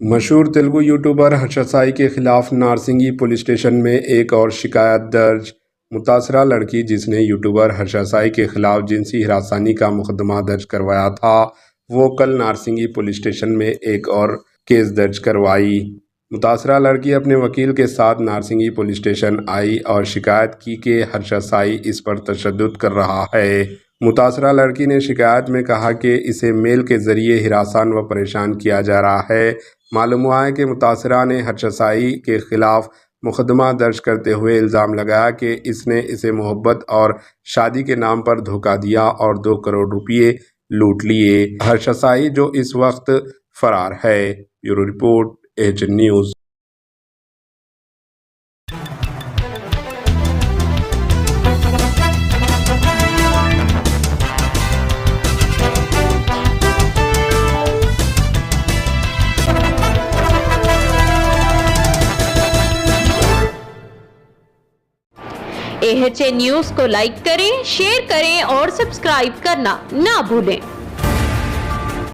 مشہور تیلگو یوٹیوبر ہرش سائی کے خلاف نارسنگی پولیس اسٹیشن میں ایک اور شکایت درج۔ متاثرہ لڑکی جس نے یوٹیوبر ہرش سائی کے خلاف جنسی ہراسانی کا مقدمہ درج کروایا تھا، وہ کل نارسنگی پولیس اسٹیشن میں ایک اور کیس درج کروائی۔ متاثرہ لڑکی اپنے وکیل کے ساتھ نارسنگی پولیس اسٹیشن آئی اور شکایت کی کہ ہرش سائی اس پر تشدد کر رہا ہے۔ متاثرہ لڑکی نے شکایت میں کہا کہ اسے میل کے ذریعے ہراساں و پریشان کیا جا رہا ہے۔ معلوم ہوا ہے کہ متاثرہ نے ہرش سائی کے خلاف مقدمہ درج کرتے ہوئے الزام لگایا کہ اس نے اسے محبت اور شادی کے نام پر دھوکہ دیا اور 2 کروڑ روپے لوٹ لیے۔ ہرش سائی جو اس وقت فرار ہے۔ Bureau report AHN news. AHN news کو لائک کریں، شیئر کریں اور سبسکرائب کرنا نہ بھولیں۔